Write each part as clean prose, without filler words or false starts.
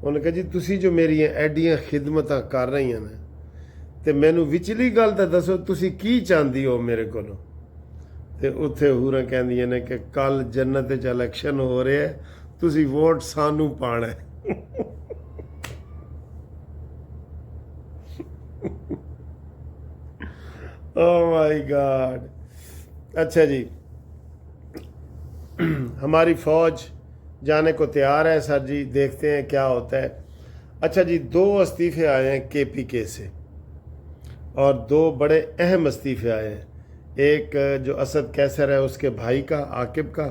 انہوں نے کہا جی تسی جو میری ایڈیاں خدمتاں کر رہی ہیں نا تے مینوں وچلی گل تے دسو تسی کی چاہندی ہو میرے کولوں تے اتھے ہوراں کہندیاں نے کہ کل جنت وچ الیکشن ہو رہا ہے تسی ووٹ سانوں پانا ہے او مائی گاڈ. اچھا جی ہماری فوج جانے کو تیار ہے سر جی دیکھتے ہیں کیا ہوتا ہے. اچھا جی 2 استعفے آئے ہیں کے پی کے سے اور 2 بڑے اہم استعفے آئے ہیں. ایک جو اسد کیسر ہے اس کے بھائی کا عاقب کا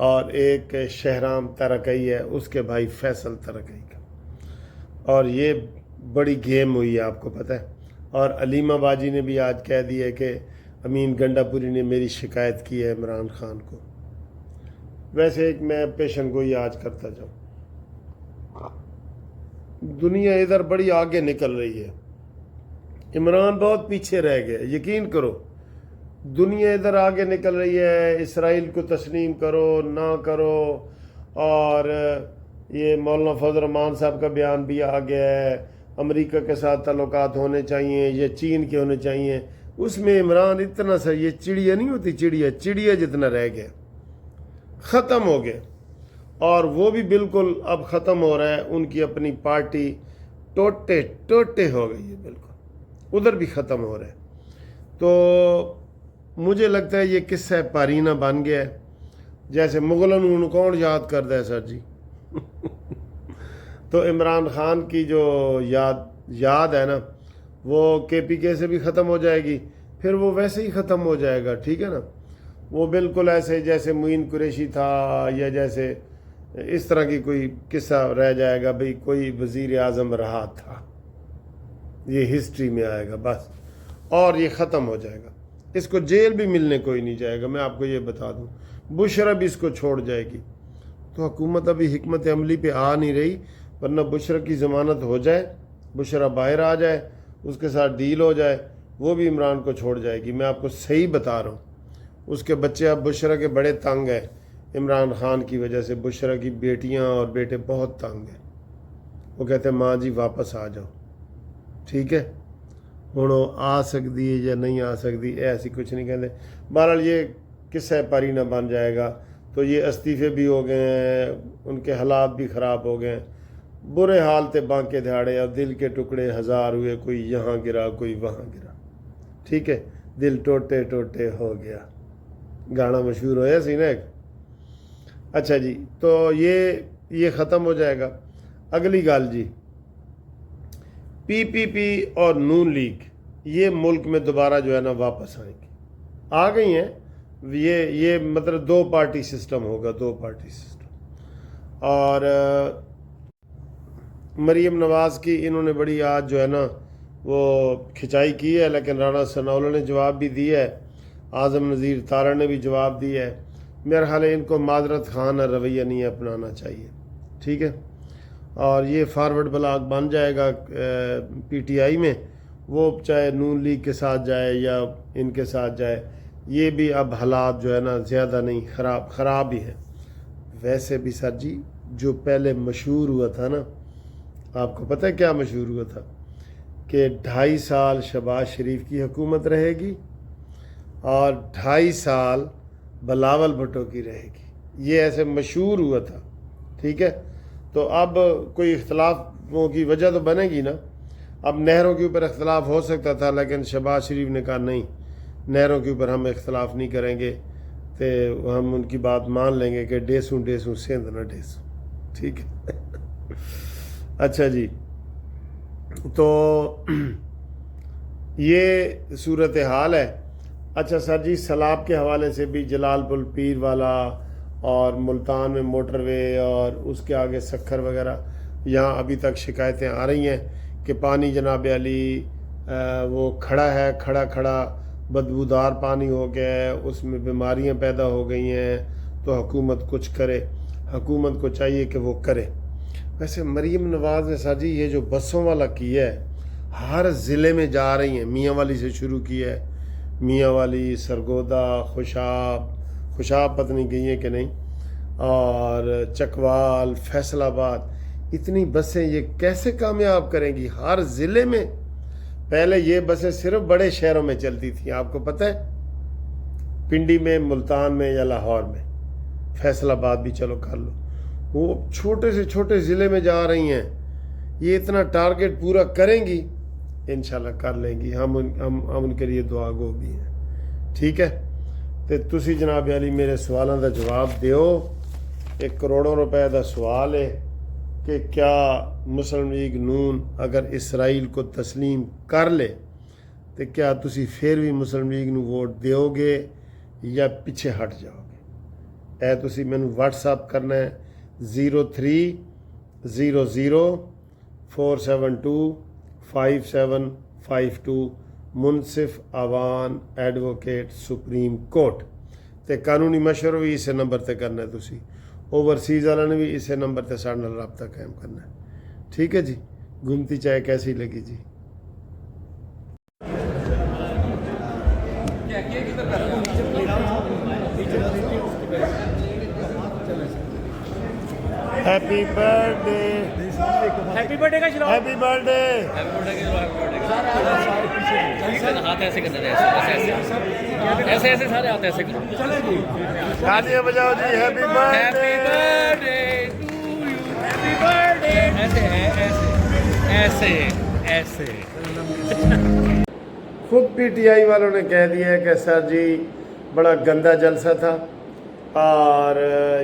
اور ایک شہرام ترکئی ہے اس کے بھائی فیصل ترکئی کا. اور یہ بڑی گیم ہوئی ہے آپ کو پتہ ہے. اور علیمہ باجی نے بھی آج کہہ دیا ہے کہ امین گنڈا پوری نے میری شکایت کی ہے عمران خان کو. ویسے ایک میں پیشن گوئی آج کرتا جاؤں. دنیا ادھر بڑی آگے نکل رہی ہے, عمران بہت پیچھے رہ گیا. یقین کرو دنیا ادھر آگے نکل رہی ہے. اسرائیل کو تسلیم کرو نہ کرو, اور یہ مولانا فضل الرحمان صاحب کا بیان بھی آ گیا ہے امریکہ کے ساتھ تعلقات ہونے چاہیے یا چین کے ہونے چاہیے. اس میں عمران اتنا سا یہ چڑیا نہیں ہوتی چڑیا جتنا رہ گیا, ختم ہو گیا. اور وہ بھی بالکل اب ختم ہو رہا ہے. ان کی اپنی پارٹی ٹوٹے ہو گئی ہے, بالکل ادھر بھی ختم ہو رہا ہے. تو مجھے لگتا ہے یہ قصہ پارینہ بن گیا ہے. جیسے مغلن کون یاد کرتا ہے سر جی تو عمران خان کی جو یاد ہے نا وہ کے پی کے سے بھی ختم ہو جائے گی, پھر وہ ویسے ہی ختم ہو جائے گا. ٹھیک ہے نا, وہ بالکل ایسے جیسے معین قریشی تھا یا جیسے اس طرح کی کوئی قصہ رہ جائے گا بھئی کوئی وزیر اعظم رہا تھا, یہ ہسٹری میں آئے گا بس, اور یہ ختم ہو جائے گا. اس کو جیل بھی ملنے کوئی نہیں جائے گا, میں آپ کو یہ بتا دوں. بشرا بھی اس کو چھوڑ جائے گی. تو حکومت ابھی حکمت عملی پہ آ نہیں رہی, ورنہ بشرا کی ضمانت ہو جائے, بشرا باہر آ جائے, اس کے ساتھ ڈیل ہو جائے, وہ بھی عمران کو چھوڑ جائے گی. میں آپ کو صحیح بتا رہا ہوں. اس کے بچے اب بشرا کے بڑے تنگ ہیں عمران خان کی وجہ سے. بشرا کی بیٹیاں اور بیٹے بہت تنگ ہیں. وہ کہتے ہیں ماں جی واپس آ جاؤ. ٹھیک ہے, ہوں آ سکتی ہے یا نہیں آ سکتی ایسی کچھ نہیں کہتے. بہرحال یہ قصہ پارینہ بن جائے گا. تو یہ استعفے بھی ہو گئے ہیں, ان کے حالات بھی خراب ہو گئے ہیں, برے حال تھے بانکے دھاڑے. اب دل کے ٹکڑے 1000 ہوئے, کوئی یہاں گرا کوئی وہاں گرا. ٹھیک ہے, دل ٹوٹے ہو گیا, گانا مشہور ہویا سی نا ایک. اچھا جی تو یہ ختم ہو جائے گا. اگلی گل جی, پی اور نون لیگ یہ ملک میں دوبارہ جو ہے نا واپس آئیں گی, آ گئی ہیں. یہ مطلب 2 پارٹی سسٹم ہوگا, 2 پارٹی سسٹم. اور مریم نواز کی انہوں نے بڑی آج جو ہے نا وہ کھچائی کی ہے, لیکن رانا ثناءاللہ نے جواب بھی دیا ہے, اعظم نذیر تارڑ نے بھی جواب دیا ہے. میرا خیال ہے ان کو معذرت خانہ رویہ نہیں اپنانا چاہیے. ٹھیک ہے, اور یہ فارورڈ بلاک بن جائے گا پی ٹی آئی میں, وہ چاہے نون لیگ کے ساتھ جائے یا ان کے ساتھ جائے. یہ بھی اب حالات جو ہے نا زیادہ نہیں خراب ہی ہیں. ویسے بھی سر جی جو پہلے مشہور ہوا تھا نا, آپ کو پتہ ہے کیا مشہور ہوا تھا کہ 2.5 سال شہباز شریف کی حکومت رہے گی اور 2.5 سال بلاول بھٹو کی رہے گی. یہ ایسے مشہور ہوا تھا. ٹھیک ہے, تو اب کوئی اختلافوں کی وجہ تو بنے گی نا. اب نہروں کے اوپر اختلاف ہو سکتا تھا, لیکن شہباز شریف نے کہا نہیں, نہروں کے اوپر ہم اختلاف نہیں کریں گے, تو ہم ان کی بات مان لیں گے کہ ڈیسوں سندھ نہ ڈیسوں. ٹھیک ہے اچھا جی, تو یہ صورتحال ہے. اچھا سر جی, سیلاب کے حوالے سے بھی جلال پل پیر والا اور ملتان میں موٹر وے اور اس کے آگے سکھر وغیرہ, یہاں ابھی تک شکایتیں آ رہی ہیں کہ پانی جناب علی وہ کھڑا بدبودار پانی ہو گیا ہے, اس میں بیماریاں پیدا ہو گئی ہیں. تو حکومت کچھ کرے, حکومت کو چاہیے کہ وہ کرے. ویسے مریم نواز نے سر جی یہ جو بسوں والا کیا ہے, ہر ضلع میں جا رہی ہیں. میاں والی سے شروع کیا ہے, میاں والی, سرگودا, خوشاب پتہ نہیں گئی ہیں کہ نہیں, اور چکوال, فیصل آباد, اتنی بسیں یہ کیسے کامیاب کریں گی؟ ہر ضلع میں پہلے یہ بسیں صرف بڑے شہروں میں چلتی تھیں، آپ کو پتہ ہے، پنڈی میں، ملتان میں یا لاہور میں، فیصل آباد بھی چلو کر لو، وہ چھوٹے سے چھوٹے ضلع میں جا رہی ہیں۔ یہ اتنا ٹارگٹ پورا کریں گی، انشاءاللہ کر لیں گی، ہم ان کے لیے دعا گو بھی ہیں، ٹھیک ہے؟ تو تسی جناب علی میرے سوالاں دا جواب دیو۔ ایک کروڑوں روپے دا سوال ہے کہ کیا مسلم لیگ نون اگر اسرائیل کو تسلیم کر لے تو کیا تسی پھر بھی مسلم لیگ نو ووٹ دیو گے یا پیچھے ہٹ جاؤ گے؟ اے تسی مینوں واٹس ایپ کرنا ہے 0300472572 منصف آوان ایڈوکیٹ سپریم کورٹ تے قانونی مشورہ بھی اسے نمبر تے کرنا ہے، تسی اوورسیز والا نے بھی اسے نمبر تے ساڈے نال رابطہ قائم کرنا ہے، ٹھیک ہے جی؟ گھومتی چائے کیسی لگی جی؟ Happy birthday, happy birthday کا چلاؤ، ہیپی برتھ ڈے۔ ہاتھ ایسے کرنا ہے، ایسے ایسے سارے ہاتھ ایسے کرو، تالیاں بجاؤ جی، happy birthday. Happy birthday, ایسے ہے، ایسے ایسے ایسے۔ خود پی ٹی آئی والوں نے کہہ دیا ہے کہ سر جی بڑا گندا جلسہ تھا اور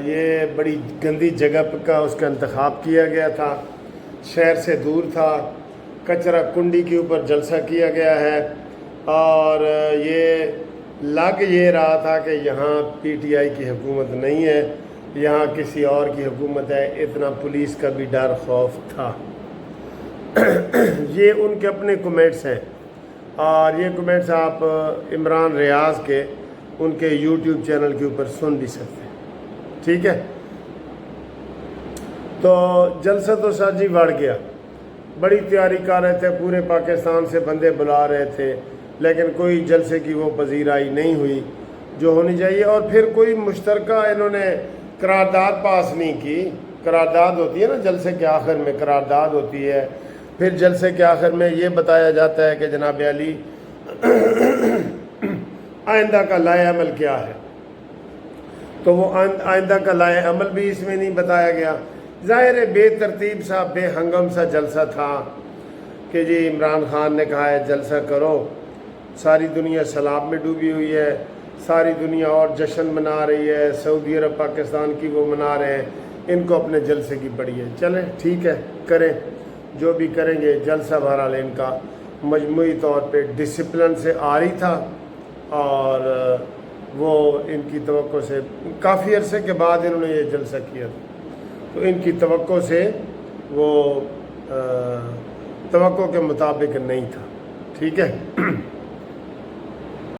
یہ بڑی گندی جگہ کا اس کا انتخاب کیا گیا تھا، شہر سے دور تھا، کچرا کنڈی کے اوپر جلسہ کیا گیا ہے، اور یہ لگ یہ رہا تھا کہ یہاں پی ٹی آئی کی حکومت نہیں ہے، یہاں کسی اور کی حکومت ہے، اتنا پولیس کا بھی ڈر خوف تھا۔ یہ ان کے اپنے کمنٹس ہیں، اور یہ کمنٹس آپ عمران ریاض کے ان کے یوٹیوب چینل کے اوپر سن بھی سکتے ہیں، ٹھیک ہے؟ تو جلسہ تو سر جی بڑھ گیا، بڑی تیاری کر رہے تھے، پورے پاکستان سے بندے بلا رہے تھے، لیکن کوئی جلسے کی وہ پذیرائی نہیں ہوئی جو ہونی چاہیے، اور پھر کوئی مشترکہ انہوں نے قرارداد پاس نہیں کی۔ قرارداد ہوتی ہے نا جلسے کے آخر میں، قرارداد ہوتی ہے، پھر جلسے کے آخر میں یہ بتایا جاتا ہے کہ جناب علی آئندہ کا لائحہ عمل کیا ہے، تو وہ آئندہ کا لائحہ عمل بھی اس میں نہیں بتایا گیا۔ ظاہر ہے بے ترتیب سا، بے ہنگم سا جلسہ تھا کہ جی عمران خان نے کہا ہے جلسہ کرو، ساری دنیا سیلاب میں ڈوبی ہوئی ہے، ساری دنیا اور جشن منا رہی ہے، سعودی عرب پاکستان کی وہ منا رہے ہیں، ان کو اپنے جلسے کی پڑی ہے، چلیں ٹھیک ہے کریں جو بھی کریں گے۔ جلسہ بہرحال ان کا مجموعی طور پہ ڈسپلن سے آری تھا، اور وہ ان کی توقع سے کافی عرصے کے بعد انہوں نے یہ جلسہ کیا تھا، تو ان کی توقع سے وہ توقع کے مطابق نہیں تھا، ٹھیک ہے؟